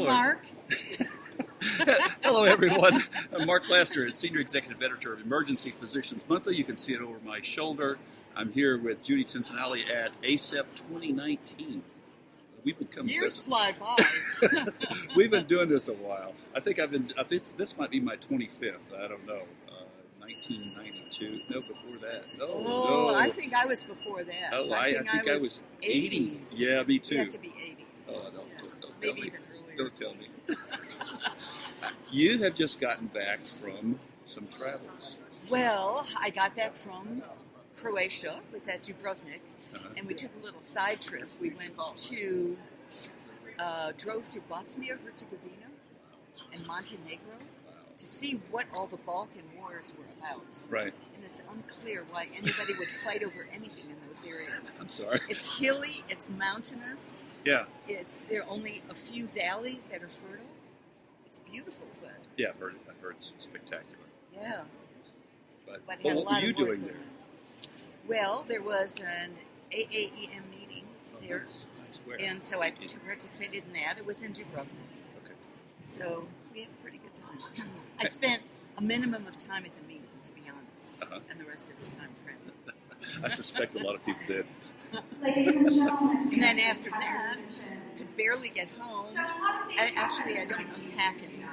Mark. Hello, everyone. I'm Mark Plaster, Senior Executive Editor of Emergency Physicians Monthly. You can see it over my shoulder. I'm here with Judith Tintinalli at ACEP 2019. We've been coming. Years fly by. We've been doing this a while. I think this might be my 25th. I don't know. 1992. No, before that. No. I think I was before that. Oh, I think I was 80s. Yeah, me too. You had to be 80s. Oh, don't tell Maybe me. even earlier. Don't tell me. You have just gotten back from some travels. Well, I got back from Croatia, was at Dubrovnik, and we took a little side trip. We went to, drove through Bosnia, Herzegovina, and Montenegro to see what all the Balkan wars were about. Right. And it's unclear why anybody would fight over anything in those areas. I'm sorry. It's hilly, it's mountainous. Yeah. There are only a few valleys that are fertile. It's beautiful, but... Yeah, I've heard it's spectacular. Yeah. But what were you doing there? Well, there was an AAEM meeting there. Nice. Where? And so I participated in that. It was in Dubrovnik. Okay. So we had a pretty good time. I spent a minimum of time at the meeting, to be honest, and the rest of the time traveling. I suspect a lot of people did. And then after that, could barely get home. I don't unpack anymore.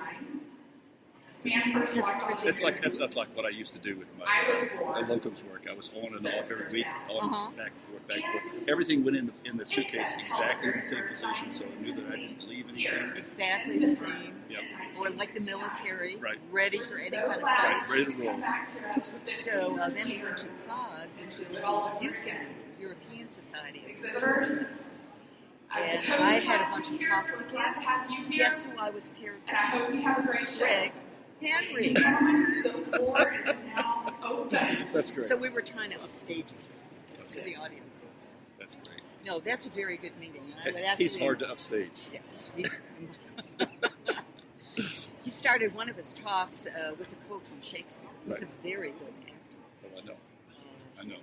Because it's ridiculous. That's like what I used to do with my locums work. I was on and off every week, back and forth. Everything went in the suitcase exactly in the same position, so I knew that I didn't leave anything. Exactly the same. Yep. Or like the military, right. Ready for any kind of fight. Ready to roll. So then we went to Prague, which was the UCEP, European Society of Emergency Medicine. And I had a bunch of talks to give. Guess who I was paired with? Greg Henry. That's great. So we were trying to upstage it for the audience. That's great. No, that's a very good meeting. He's hard to upstage. Yeah, he started one of his talks with a quote from Shakespeare. He's a very good actor. Oh, I know.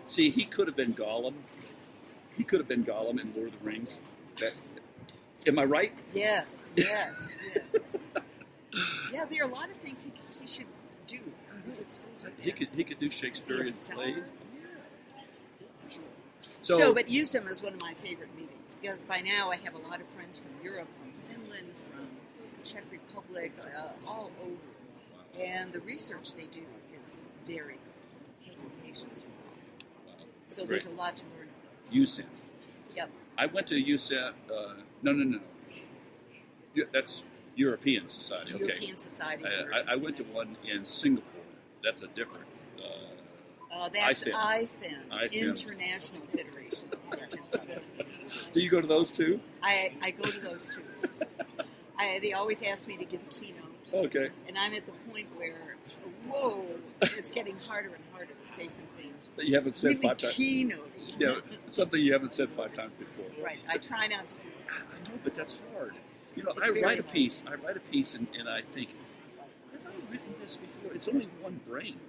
See, he could have been Gollum. He could have been Gollum in Lord of the Rings. Am I right? Yes. Yeah, there are a lot of things he should do. He would still do that. He could do Shakespearean plays. Yeah, for sure. But USEM is one of my favorite meetings because by now I have a lot of friends from Europe, from Finland, from Czech Republic, all over. And the research they do is very good. The presentations are good. Wow. So there's a lot to learn of those. USEM. Yep. I went to USEP. No. That's European Society. European Society. I went to one in Singapore. That's a different. That's IFEM, International Federation of Emergency Medicine. Do you go to those too? I go to those too. They always ask me to give a keynote. Okay. And I'm at the point where, it's getting harder and harder to say something that you haven't said really 5 times. Keynote-y. Yeah, something you haven't said 5 times before. Right. I try not to do that. I know, but that's hard. I write a piece, and I think, have I written this before? It's only one brain,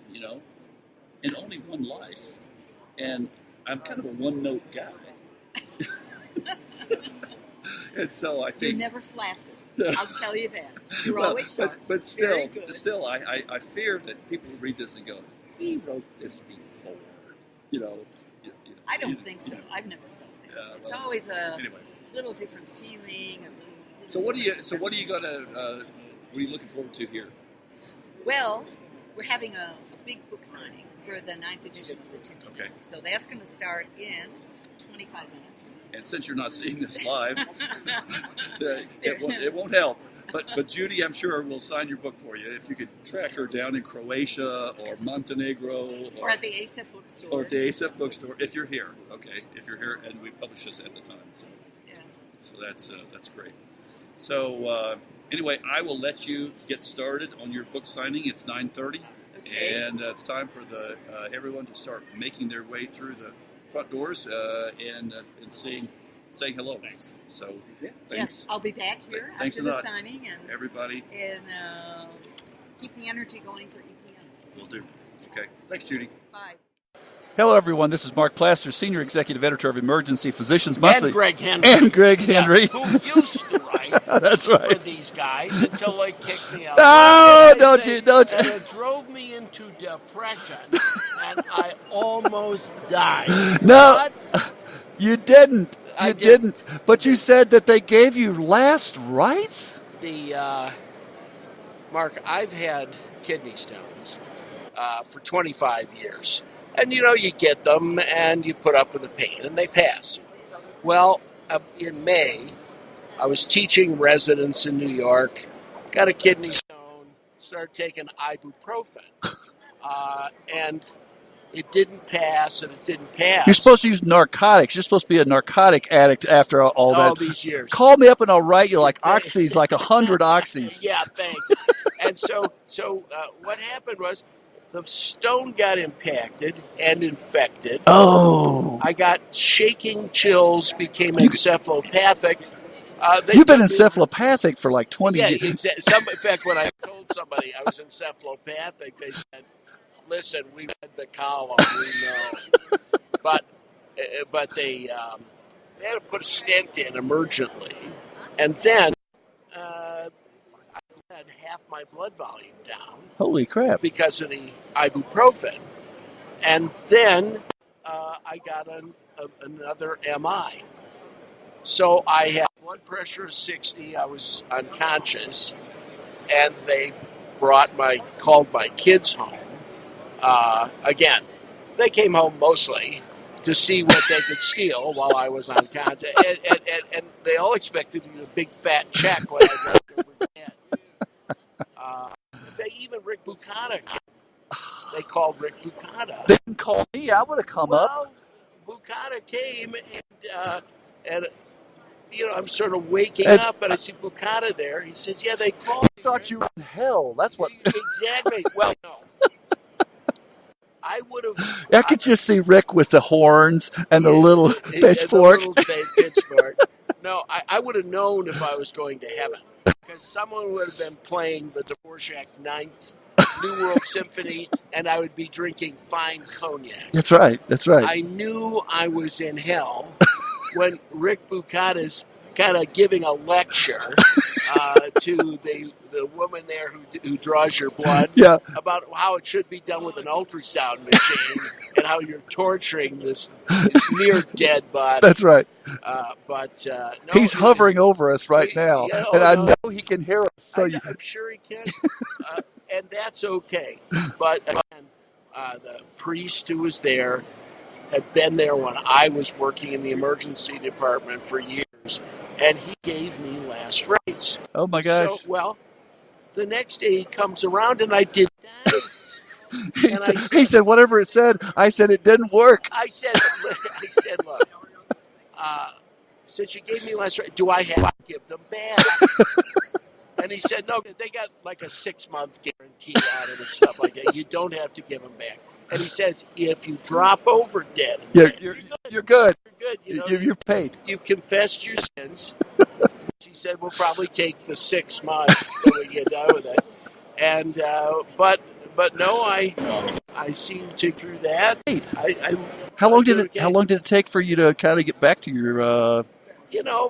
and only one life. And I'm kind of a one-note guy. And so I think... You're never flattered. I'll tell you that. You're always sharp. But still, I fear that people will read this and go, he wrote this before. I don't think so. I've never felt that. Yeah, it's always a little different feeling. So what are you looking forward to here? Well, we're having a big book signing for the 9th edition of the Tintinalli. Okay. So that's going to start in 25 minutes. And since you're not seeing this live, it won't help. But Judy, I'm sure, will sign your book for you. If you could track her down in Croatia or Montenegro. Or at the ACEP bookstore. Or at the ACEP bookstore, if you're here. Okay, if you're here, and we publish this at the time. So that's great. So anyway, I will let you get started on your book signing. It's 9:30. Okay. And it's time for everyone to start making their way through the front doors and saying hello. Thanks. So, thanks. Yes, I'll be back here after the signing. And everybody. And keep the energy going for EPM. Will do. Okay. Thanks, Judy. Bye. Hello, everyone. This is Mark Plaster, Senior Executive Editor of Emergency Physicians Monthly. And Greg Henry. Who used to write die That's right. for these guys until they kicked me out. No, don't you. And it drove me into depression, and I almost died. No, But you didn't. I You didn't. didn't. But you said that they gave you last rites? Mark, I've had kidney stones for 25 years. And, you get them and you put up with the pain and they pass. Well, in May, I was teaching residents in New York, got a kidney stone, started taking ibuprofen. And it didn't pass and it didn't pass. You're supposed to use narcotics. You're supposed to be a narcotic addict after all that. All these years. Call me up and I'll write you like oxys, like 100 oxys. Yeah, thanks. And so what happened was the stone got impacted and infected. Oh. I got shaking, chills, became encephalopathic. You've been encephalopathic for like 20 years. Yeah, exactly. In fact, when I told somebody I was encephalopathic, they said, listen, we read the column, we know. But they had to put a stent in emergently. And then I had half my blood volume down. Holy crap. Because of the ibuprofen. And then I got another MI. So I had blood pressure of 60. I was unconscious. And they called my kids home. Again, they came home mostly to see what they could steal while I was unconscious. And they all expected a big fat check when I walked over the head. Even Rick Bukata came. They called Rick Bukata. They didn't call me. I would have come up. Bukata came and I'm sort of waking up and I see Bukata there. He says, yeah, they called I thought you were in hell. That's what. Exactly. Well, no. I would have. I could just see Rick with the horns and the little pitchfork. No, I would have known if I was going to heaven. Because someone would have been playing the Dvorak Ninth New World Symphony, and I would be drinking fine cognac. That's right. I knew I was in hell when Rick Bukata's kind of giving a lecture to the woman there who draws your blood about how it should be done with an ultrasound machine and how you're torturing this near dead body. That's right. But no, he's hovering over us right now, and I know he can hear us. So I'm sure he can, and that's okay. But again, the priest who was there had been there when I was working in the emergency department for years, and he gave me last rites. Oh my gosh! So, the next day he comes around and I did that. He said, whatever it said, I said it didn't work. I said, look, since you gave me last right, do I have to give them back? And he said, no, they got like a 6-month guarantee out of it and stuff like that. You don't have to give them back. And he says, if you drop over dead, you're good. You're good. You're paid. You've confessed your sins. She said, we'll probably take the 6 months till we get done with it. And but no, I seem to do that. How long did it take for you to kind of get back to your?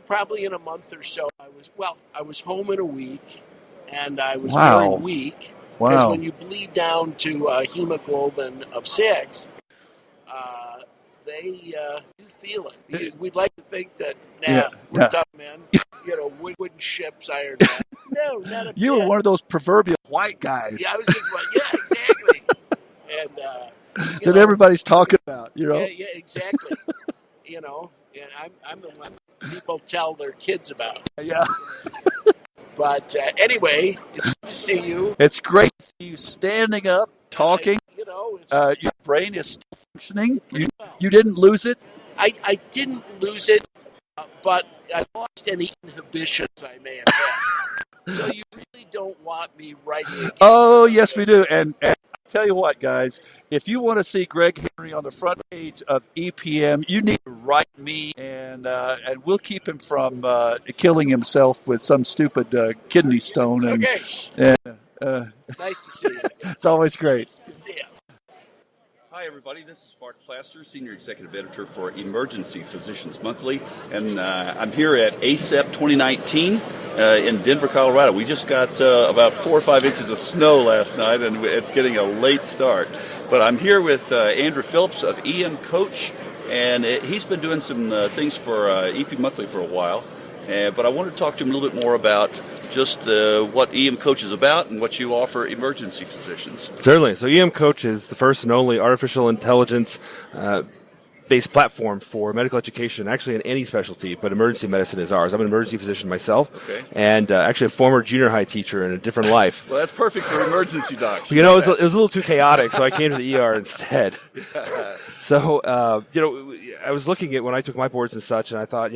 Probably in a month or so. I was home in a week, and I was very weak because when you bleed down to hemoglobin of 6. You feel it. We'd like to think that we're tough men. Wooden ships, iron men. No, not a bit. You were one of those proverbial white guys. Yeah, I was just like, exactly. And that everybody's talking about, Yeah, exactly. And I'm the one people tell their kids about. Yeah. But anyway, it's good to see you. It's great to see you standing up, talking. Your brain is still functioning. You didn't lose it? I didn't lose it, but I lost any inhibitions I may have had. So you really don't want me writing again. Oh, yes, we do. And I'll tell you what, guys, if you want to see Greg Henry on the front page of EPM, you need to write me, and we'll keep him from killing himself with some stupid kidney stone. And, okay. And, nice to see you. It's always great. Good to see you. Hi, everybody. This is Mark Plaster, Senior Executive Editor for Emergency Physicians Monthly, and I'm here at ACEP 2019 in Denver, Colorado. We just got about 4 or 5 inches of snow last night, and it's getting a late start. But I'm here with Andrew Phillips of EM Coach, and he's been doing some things for EP Monthly for a while. But I wanted to talk to him a little bit more about just what EM Coach is about and what you offer emergency physicians. Certainly. So EM Coach is the first and only artificial intelligence based platform for medical education, actually in any specialty, but emergency medicine is ours. I'm an emergency physician myself, and actually a former junior high teacher in a different life. Well, that's perfect for emergency docs. You know, it was a little too chaotic, so I came to the ER instead. So, I was looking at when I took my boards and such, and I thought,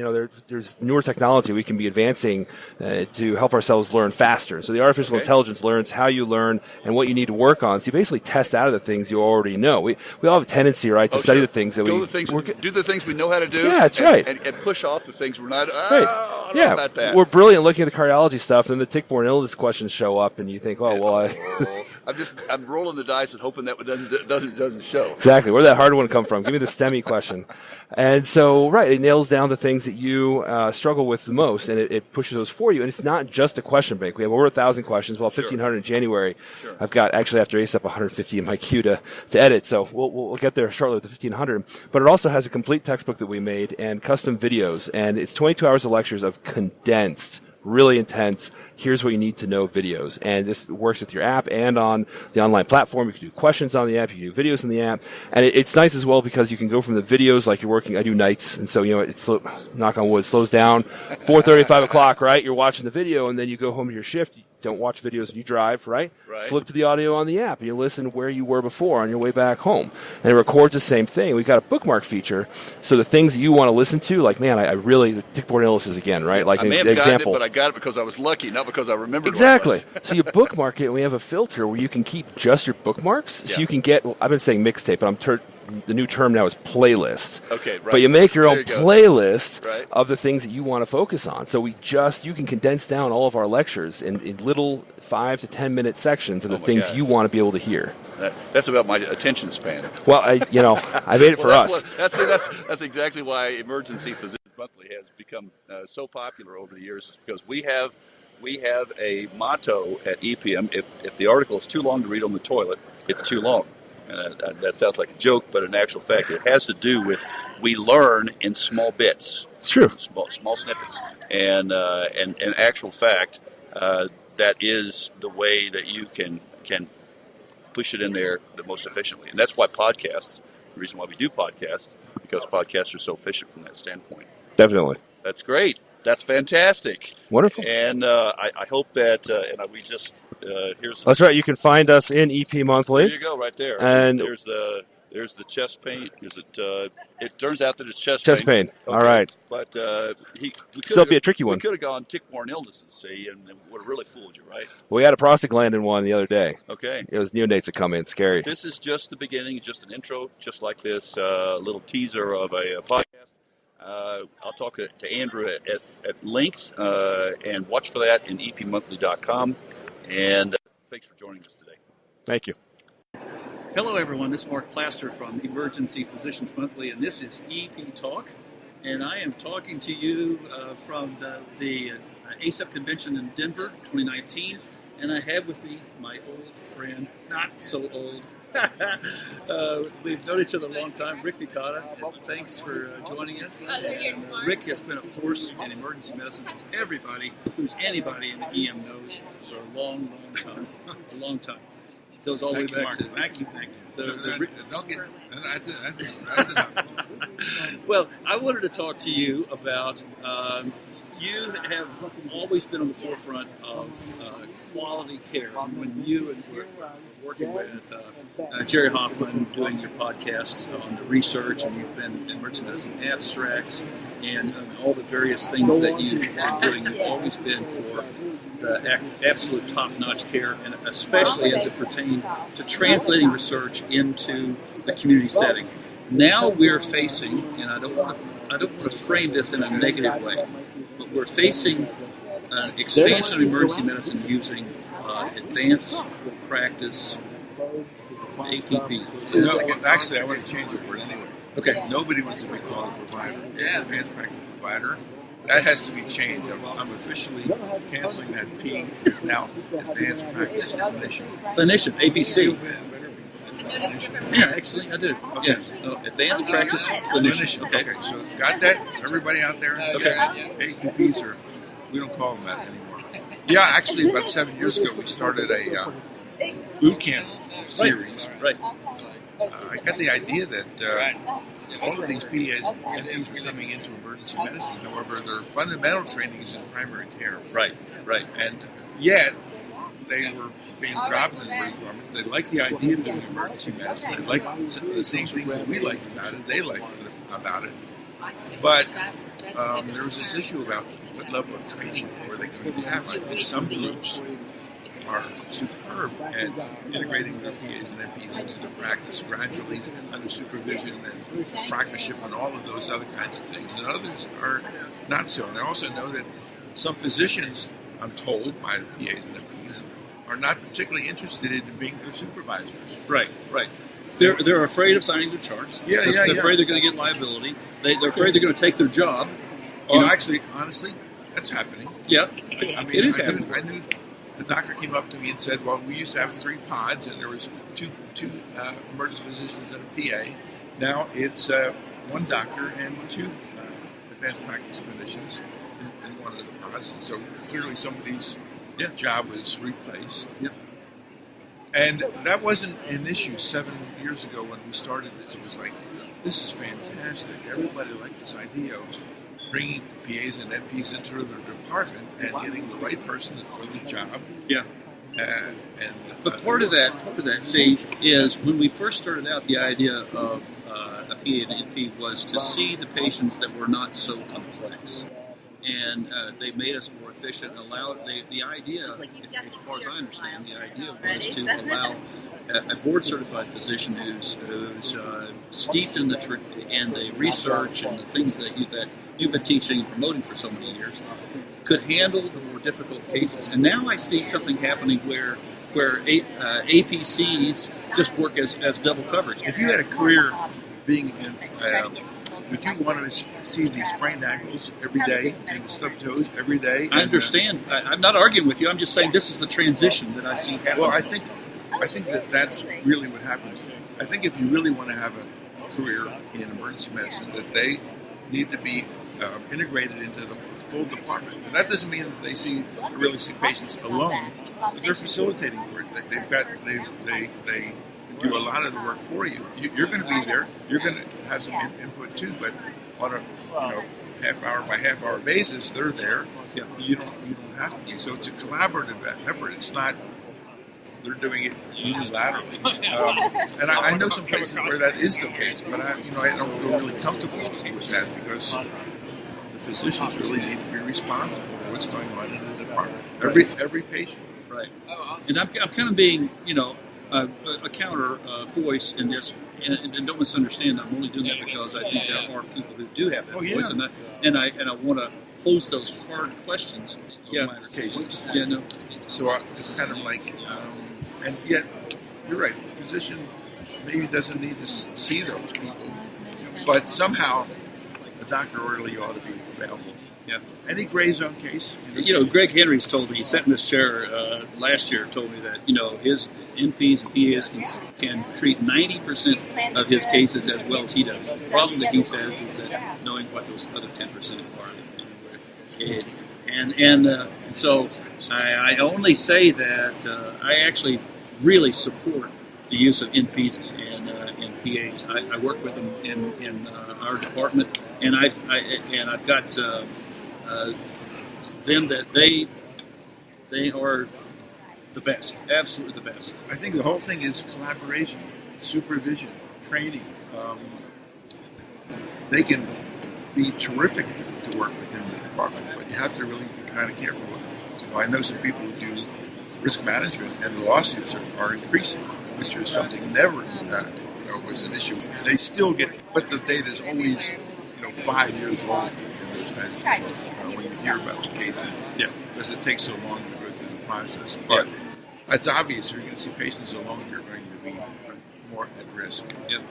there's newer technology we can be advancing to help ourselves learn faster. So the artificial intelligence learns how you learn and what you need to work on. So you basically test out of the things you already know. We all have a tendency, right, to study the things that do the things we know how to do. Yeah, that's right. And push off the things we're not. I don't know about that. We're brilliant looking at the cardiology stuff, and then the tick-borne illness questions show up, and you think, I'm rolling the dice and hoping that doesn't show. Exactly. Where'd that hard one come from? Give me the STEMI question. And so, it nails down the things that you struggle with the most, and it pushes those for you. And it's not just a question bank. We have over 1,000 questions. 1,500 in January. Sure. I've got, actually, after ACEP, 150 in my queue to edit. So we'll get there shortly with the 1,500. But it also has a complete textbook that we made and custom videos. And it's 22 hours of lectures of condensed, really intense, here's what you need to know videos. And this works with your app and on the online platform. You can do questions on the app, you can do videos in the app. And it's nice as well because you can go from the videos like you're working, I do nights, and so, it's, knock on wood, slows down, 4:30, 5 o'clock, right? You're watching the video, and then you go home to your shift. You don't watch videos and you drive, right? Flip to the audio on the app, and you listen where you were before on your way back home. And it records the same thing. We've got a bookmark feature, so the things that you want to listen to, like, man, I really, tick-borne illnesses again, right? Like, I may have example. Gotten it, but I got it because I was lucky, not because I remembered exactly. So you bookmark it, and we have a filter where you can keep just your bookmarks. So you can get, I've been saying mixtape, but the new term now is playlist. Okay, right. But you make your own playlist of the things that you want to focus on. So you can condense down all of our lectures in little 5 to 10 minute sections of the things you want to be able to hear. That's about my attention span. Well, I made it for us. That's exactly why Emergency Physicians Monthly has become so popular over the years. Is because we have a motto at EPM: if the article is too long to read on the toilet, it's too long. That sounds like a joke, but in actual fact, it has to do with we learn in small bits. It's true. Small snippets. And in actual fact, that is the way that you can push it in there the most efficiently. And that's why podcasts, the reason why we do podcasts, because podcasts are so efficient from that standpoint. Definitely. That's great. That's fantastic. Wonderful. And I hope that, and we just, here's... That's right. You can find us in EP Monthly. There you go, right there. And there's the chest pain. It turns out that it's chest pain. Okay. All right. But still be a tricky one. We could have gone tick-borne illnesses, see, and it would have really fooled you, right? We had a prostaglandin one the other day. Okay. It was neonates that come in. Scary. This is just the beginning, just an intro, just like this little teaser of a podcast. I'll talk to Andrew at length, and watch for that in epmonthly.com. And thanks for joining us today. Thank you. Hello, everyone. This is Mark Plaster from Emergency Physicians Monthly, and this is EP Talk. And I am talking to you from the ACEP convention in Denver, 2019. And I have with me my old friend, not so old. We've known each other a long time, Rick Bukata. Thanks for joining us. Rick has been a force in emergency medicine, as everybody who's anybody in the EM knows, for a long, long time. A long time. Goes all the way back to... Thank you. Don't get... That's enough. Well, I wanted to talk to you about... you have always been on the forefront of quality care. When you were working with Jerry Hoffman, doing your podcasts on the research, and you've been in emergency medicine abstracts, and all the various things that you've been doing, you've always been for the absolute top-notch care, and especially as it pertained to translating research into the community setting. Now we're facing, and I don't want to frame this in a negative way, but we're facing an expansion of emergency medicine using advanced practice APPs. No, well, actually, I want to change the word anyway. Okay. Nobody wants to be called a provider. Advanced practice provider. That has to be changed. I'm officially canceling that P. It's now advanced practice clinician. Clinician, APC. Clinician. Yeah, actually, I do. Okay. Yeah. Advanced practice clinician. Okay. So got that? Everybody out there? Okay. APPs are, we don't call them that anymore. Yeah, actually, about 7 years ago, we started a boot camp series. Right. I got the idea that all of these PAs and NPs were coming into emergency medicine. However, their fundamental training is in primary care. Right. And yet, they were being dropped in the performance. They liked the idea of doing emergency medicine. They liked some of the same things that we liked about it. They liked about it. But there was this issue about what level of training were they going to have. I think some groups are superb at integrating their PAs and NPs into their practice gradually under supervision and practiceship and all of those other kinds of things. And others are not so. And I also know that some physicians, I'm told by the PAs and NPs, are not particularly interested in being their supervisors. Right. They're afraid of signing their charts. They're afraid they're going to get liability. They're afraid they're going to take their job. Actually, honestly, that's happening. Yeah, I mean, it is happening. I knew the doctor came up to me and said, well, we used to have 3 pods, and there was two emergency physicians and a PA. Now it's 1 doctor and 2 advanced practice clinicians in one of the pods. And so clearly somebody's job was replaced. Yep. And that wasn't an issue 7 years ago when we started this. It was like, this is fantastic. Everybody liked this idea of bringing PAs and NPs into their department and getting the right person for the job. Yeah. But part of that, see, is when we first started out, the idea of a PA and NP was to see the patients that were not so complex. And they made us more efficient and allowed the idea, as far as I understand, the idea was to allow a board-certified physician who's steeped in the research and the things that you've been teaching and promoting for so many years could handle the more difficult cases. And now I see something happening where APCs just work as double coverage. If you had a career being in, would you want to see these sprained ankles every day and stubbed toes every day? I understand. I'm not arguing with you. I'm just saying this is the transition that I see happening. Well, I think that's really what happens. I think if you really want to have a career in emergency medicine, that they need to be integrated into the full department. But that doesn't mean that they see really sick patients alone, but they're facilitating for it. They do a lot of the work for you. You're going to be there. You're going to have some input too, but on a half hour by half hour basis, they're there. Yeah. You don't have to be. So it's a collaborative effort. It's not they're doing it unilaterally. And I know some places where that is the case, but I don't feel really comfortable with that because the physicians really need to be responsible for what's going on in the department. Every patient. Right. And I'm kind of being, a counter voice in this, and don't misunderstand. I'm only doing that because I think there are people who do have that voice, and I want to pose those hard questions. Minor cases. Yeah, no. So it's kind of like, and yet you're right. The physician maybe doesn't need to see those people, but somehow the doctor really ought to be available. Yeah. Any gray zone case? Greg Henry's told me, he sat in this chair last year, told me that, his NPs and PAs can treat 90% of his cases as well as he does. The problem that he says is that knowing what those other 10% are. And so I only say that I actually really support the use of NPs and PAs. I work with them in our department, and I've got them that they are the best, absolutely the best. I think the whole thing is collaboration, supervision, training. They can be terrific to work within the department, but you have to really be kind of careful. I know some people who do risk management, and the lawsuits are increasing, which is something never was an issue. They still get, but the data is always 5 years old in those kinds of things when you hear about the cases. Yeah. Because it takes so long to go through the process. But it's obvious you're going to see patients the longer you're going to be more at risk. Yeah.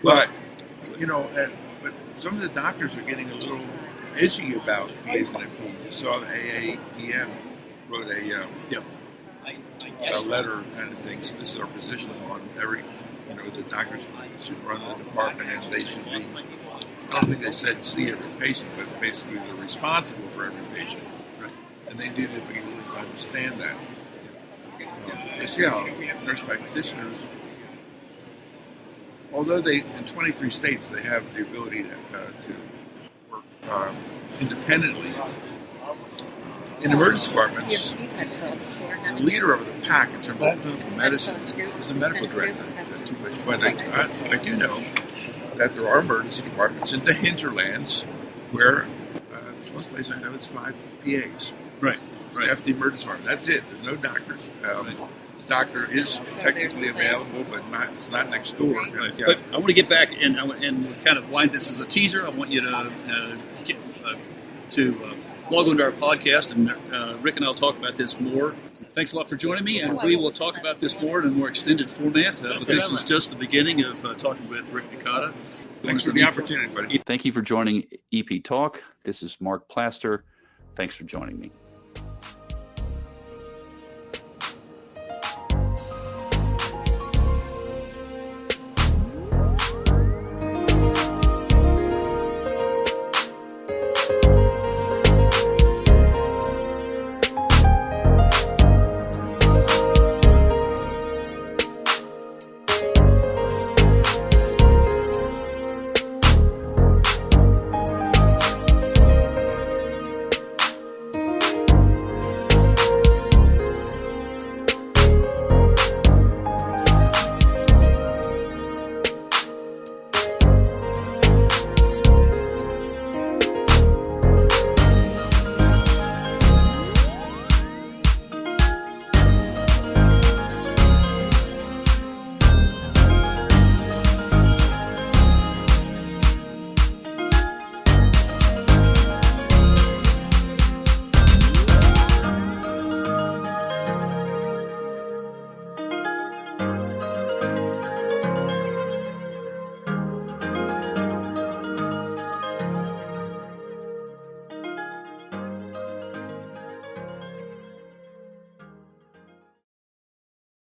But but some of the doctors are getting a little itchy about PAs and NPs. You saw the AAEM wrote a letter kind of thing. So this is our position on every, the doctors should run the department and they should be, I don't think they said see every patient, but basically they're responsible for every patient. Right. And they need to be willing to understand that. Nurse practitioners, although in 23 states they have the ability to work independently, in emergency departments, the leader of the pack in terms of clinical medicine is the medical director. But I do know that there are emergency departments in the hinterlands where there's one place I know it's 5 PAs. Right. Staff the emergency department. That's it. There's no doctors. The doctor is technically available, but it's not next door. Right. But I want to get back and kind of wind this as a teaser. I want you to log on to our podcast, and Rick and I will talk about this more. Thanks a lot for joining me, and we will talk about this more in a more extended format. But this is just the beginning of talking with Rick Bukata. Thanks for the opportunity, buddy. Thank you for joining EP Talk. This is Mark Plaster. Thanks for joining me.